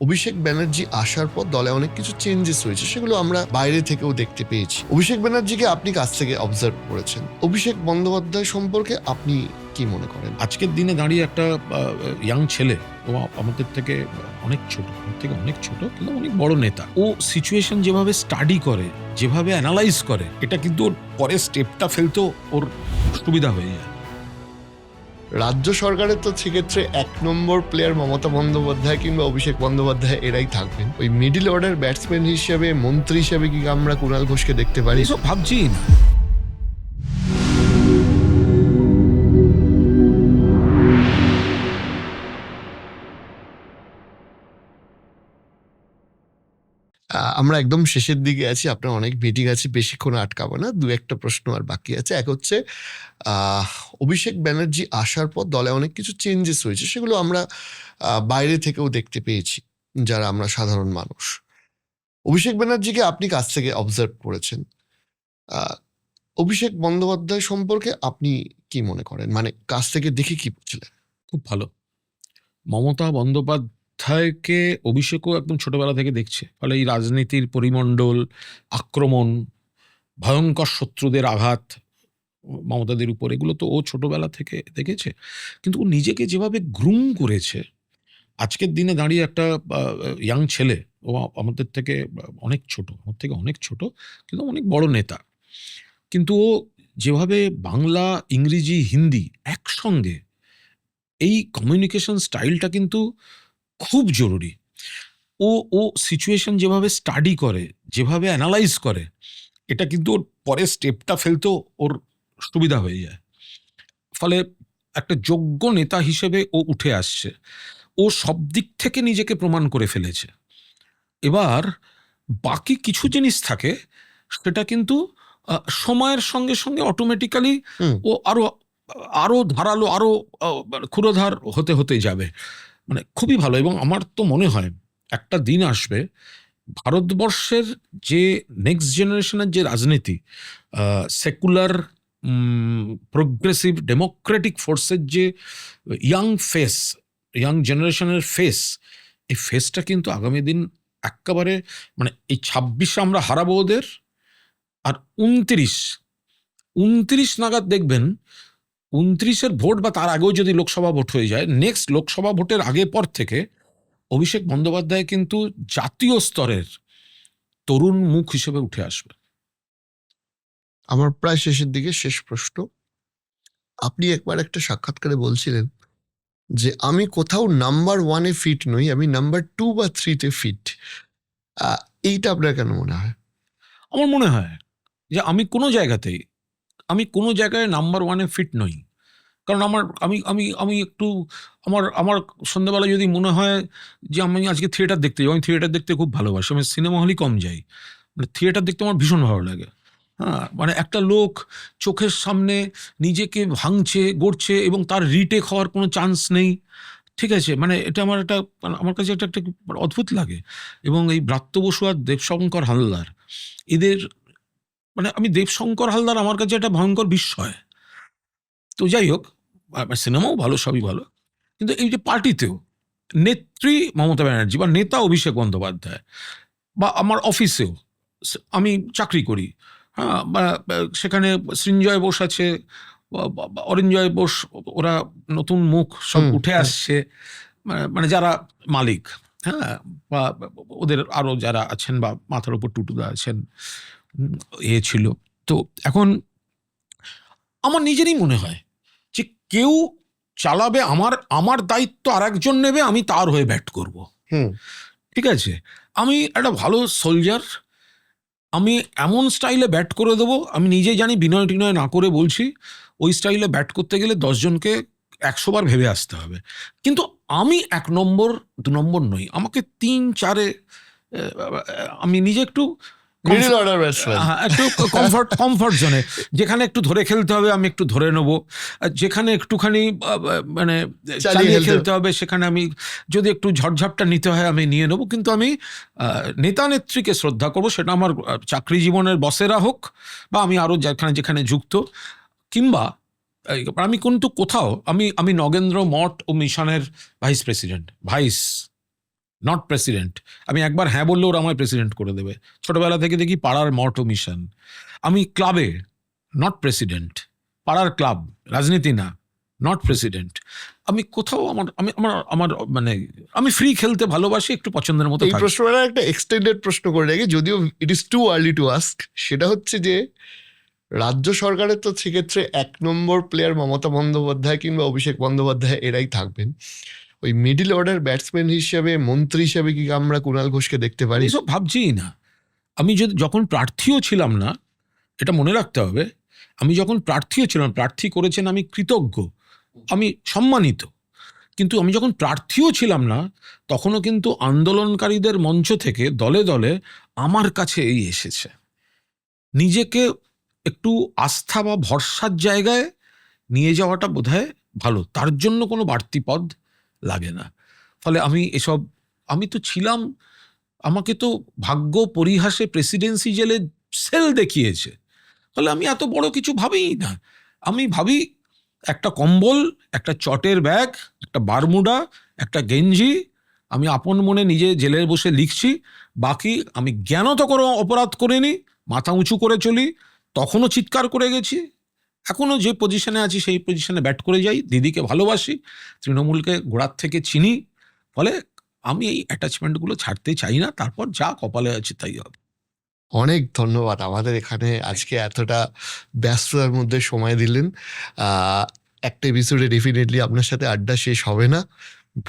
অভিষেক ব্যানার্জি আসার পর দলে অনেক কিছু চেঞ্জেস হয়েছে, সেগুলো আমরা বাইরে থেকেও দেখতে পেয়েছি। অভিষেক ব্যানার্জিকে আপনি কাছ থেকে অবজার্ভ করেছেন, অভিষেক বন্দ্যোপাধ্যায় সম্পর্কে আপনি কি মনে করেন? আজকের দিনে দাঁড়িয়ে একটা ইয়াং ছেলে, ও আমাদের থেকে অনেক ছোট, কিন্তু অনেক বড় নেতা। ও সিচুয়েশন যেভাবে স্টাডি করে, যেভাবে অ্যানালাইজ করে, এটা কিন্তু ওর পরে স্টেপটা ফেলতেও ওর সুবিধা হয়ে যায়। রাজ্য সরকারের তো সেক্ষেত্রে 1 নম্বর প্লেয়ার মমতা বন্দ্যোপাধ্যায় কিংবা অভিষেক বন্দ্যোপাধ্যায় এরাই থাকবেন। ওই মিডিল অর্ডার ব্যাটসম্যান হিসেবে, মন্ত্রী হিসেবে কি আমরা কুণাল ঘোষকে দেখতে পারি? এসব ভাবছি না। আমরা একদম শেষের দিকে আছি, আপনার অনেক মিটিং আছে, বেশিক্ষণ আটকাবো না। 2-1টা প্রশ্ন আর বাকি আছে। এক হচ্ছে অভিষেক ব্যানার্জি আসার পর দলে অনেক কিছু চেঞ্জেস হয়েছে, সেগুলো আমরা বাইরে থেকেও দেখতে পেয়েছি যারা আমরা সাধারণ মানুষ। অভিষেক ব্যানার্জিকে আপনি কাছ থেকে অবজার্ভ করেছেন, অভিষেক বন্দ্যোপাধ্যায় সম্পর্কে আপনি কি মনে করেন, মানে কাছ থেকে দেখে কি বুঝলেন? খুব ভালো। মমতা বন্দ্যোপাধ্যায়কে অভিষেকও একদম ছোটবেলা থেকে দেখছে, ফলে এই রাজনীতির পরিমণ্ডল, আক্রমণ, ভয়ঙ্কর শত্রুদের আঘাত মমতাদের উপর, এগুলো তো ও ছোটবেলা থেকে দেখেছে। কিন্তু ও নিজেকে যেভাবে গ্রুম করেছে, আজকের দিনে দাঁড়িয়ে একটা ইয়াং ছেলে, ও আমাদের থেকে অনেক ছোট, কিন্তু অনেক বড় নেতা। কিন্তু ও যেভাবে বাংলা, ইংরেজি, হিন্দি একসঙ্গে, এই কমিউনিকেশন স্টাইলটা কিন্তু খুব জরুরি। ও সিচুয়েশন যেভাবে স্টাডি করে, যেভাবে অ্যানালাইজ করে, এটা কিন্তু ওর পরে স্টেপটা ফেলতেও ওর সুবিধা হয়ে যায়। ফলে একটা যোগ্য নেতা হিসেবে ও উঠে আসছে। ও সব দিক থেকে নিজেকে প্রমাণ করে ফেলেছে। এবার বাকি কিছু জিনিস থাকে, সেটা কিন্তু সময়ের সঙ্গে সঙ্গে অটোমেটিক্যালি ও আরো ধারালো, আরো ক্ষুরোধার হতে যাবে। মানে খুবই ভালো। এবং আমার তো মনে হয় একটা দিন আসবে, ভারতবর্ষের যে নেক্সট জেনারেশনের যে রাজনীতি, সেকুলার, প্রোগ্রেসিভ, ডেমোক্রেটিক ফোর্সের যে ইয়াং জেনারেশনের ফেস, এই ফেসটা কিন্তু আগামী দিন একেবারে, মানে এই 26 আমরা হারাবো ওদের, আর 29 নাগাদ দেখবেন, 29-এর ভোট বা তার আগেও যদি লোকসভা ভোট হয়ে যায়, নেক্সট লোকসভা ভোটের আগে পর থেকে অভিষেক বন্দ্যোপাধ্যায় কিন্তু জাতীয় স্তরের তরুণ মুখ হিসেবে উঠে আসবে। আমার প্রায় শেষের দিকে শেষ প্রশ্ন, আপনি একবার একটা সাক্ষাৎকারে বলছিলেন যে আমি কোথাও নাম্বার 1-এ ফিট নই, আমি নাম্বার 2 বা 3-তে ফিট। এইটা আপনার কেন মনে হয়? আমার মনে হয় যে আমি কোনো জায়গায় নাম্বার 1-এ ফিট নই। কারণ আমি একটু, আমার সন্ধ্যাবেলা যদি মনে হয় যে আমি আজকে থিয়েটার দেখতে যাই, আমি থিয়েটার দেখতে খুব ভালোবাসি। আমি সিনেমা হলই কম যাই, মানে থিয়েটার দেখতে আমার ভীষণ ভালো লাগে। হ্যাঁ, মানে একটা লোক চোখের সামনে নিজেকে ভাঙছে, গড়ছে, এবং তার রিটেক হওয়ার কোনো চান্স নেই। ঠিক আছে, মানে এটা আমার কাছে একটা অদ্ভুত লাগে। এবং এই ব্রাত্য বসু আর দেবশঙ্কর হালদার, এদের, মানে আমি দেবশঙ্কর হালদার আমার কাছে একটা ভয়ঙ্কর বিস্ময়। তো যাই হোক, সিনেমাও ভালো, সবই ভালো, কিন্তু এই যে পার্টিতেও নেত্রী মমতা ব্যানার্জি বা নেতা অভিষেক বন্দ্যোপাধ্যায়, বা আমার অফিসেও, আমি চাকরি করি, হ্যাঁ, সেখানে সৃঞ্জয় বোস আছে, অরিঞ্জয় বোস, ওরা নতুন মুখ সব উঠে আসছে, মানে যারা মালিক, হ্যাঁ, বা ওদের আরো যারা আছেন, বা মাথার উপর টুটুদা আছেন, ছিল। তো এখন আমার নিজেরই মনে হয় যে কেউ চালাবে, আমার দায়িত্ব আর একজন নেবে, আমি তার হয়ে ব্যাট করব। ঠিক আছে, আমি একটা ভালো সোলজার, আমি এমন স্টাইলে ব্যাট করে দেবো, আমি নিজেই জানি, বিনয় টিনয় না করে বলছি, ওই স্টাইলে ব্যাট করতে গেলে 10 জনকে 100 বার ভেবে আসতে হবে। কিন্তু আমি 1 নম্বর 2 নম্বর নই, আমাকে 3-4-এ আমি নিজে একটু মিডল অর্ডার ব্যাটসম্যান, একটু কমফর্ট জোনে, যেখানে একটু ধরে খেলতে হবে আমি একটু ধরে নেবো, যেখানে একটুখানি মানে চালিয়ে খেলতে হবে সেখানে আমি, যদি একটু ঝড়ঝাপটা নিতে হয় আমি নিয়ে নেবো। কিন্তু আমি নেতা নেত্রীকে শ্রদ্ধা করবো, সেটা আমার চাকরি জীবনের বসেরা হোক, বা আমি আরো যেখানে যুক্ত, কিংবা আমি কিন্তু কোথাও, আমি নগেন্দ্র মঠ ও মিশনের ভাইস প্রেসিডেন্ট, নট প্রেসিডেন্ট। আমি একবার হ্যাঁ বললে ওরা আমায় প্রেসিডেন্ট করে দেবে। ছোটবেলা থেকে দেখি পাড়ার মঠ ও মিশন। আমি ক্লাবে নট প্রেসিডেন্ট, পাড়ার ক্লাব, রাজনীতি না, নট প্রেসিডেন্ট। আমি কোথাও আমার আমি আমার আমার মানে আমি ফ্রি খেলতে ভালোবাসি, একটু পছন্দের মতো এই থাকি। প্রশ্নটা একটা এক্সটেন্ডেড প্রশ্ন করে রাখি, যদিও it is too early to ask. সেটা হচ্ছে যে রাজ্য সরকারের তো সেক্ষেত্রে 1 নম্বর প্লেয়ার মমতা বন্দ্যোপাধ্যায় কিংবা অভিষেক বন্দ্যোপাধ্যায় এরাই থাকবেন। ওই মিডিল অর্ডার ব্যাটসম্যান হিসেবে, মন্ত্রী হিসেবে কি আমরা কুণাল ঘোষকে দেখতে পারি? এসব ভাবছিই না। আমি যখন প্রার্থীও ছিলাম না, এটা মনে রাখতে হবে, আমি যখন প্রার্থীও ছিলাম, প্রার্থী করেছেন, আমি কৃতজ্ঞ, আমি সম্মানিত। কিন্তু আমি যখন প্রার্থীও ছিলাম না, তখনও কিন্তু আন্দোলনকারীদের মঞ্চ থেকে দলে দলে আমার কাছে এই এসেছে। নিজেকে একটু আস্থা বা ভরসার জায়গায় নিয়ে যাওয়াটা বোধহয় ভালো, তার জন্য কোনো বাড়তি পদ লাগে না। ফলে আমি তো ছিলাম, আমাকে তো ভাগ্য পরিহাসে প্রেসিডেন্সি জেলে সেল দেখিয়েছে। ফলে আমি এত বড় কিছু ভাবিই না। আমি ভাবি একটা কম্বল, একটা চটের ব্যাগ, একটা বারমুডা, একটা গেঞ্জি, আমি আপন মনে নিজে জেলে বসে লিখছি। বাকি আমি জ্ঞানত কোনো অপরাধ করিনি, মাথা উঁচু করে চলি, তখনও চিৎকার করে গেছি, এখনও যে পজিশনে আছি সেই পজিশনে ব্যাট করে যাই, দিদিকে ভালোবাসি, তৃণমূলকে গোড়ার থেকে চিনি। ফলে আমি এই অ্যাটাচমেন্টগুলো ছাড়তে চাই না, তারপর যা কপালে আছে তাই হবে। অনেক ধন্যবাদ আমাদের এখানে আজকে এতটা ব্যস্ততার মধ্যে সময় দিলেন। একটা এপিসোডে ডেফিনেটলি আপনার সাথে আড্ডা শেষ হবে না।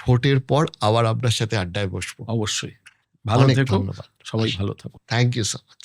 ভোটের পর আবার আপনার সাথে আড্ডায় বসবো। অবশ্যই। ভালো অনেক থেকো, ধন্যবাদ। সবাই ভালো থাকো। Thank you so much.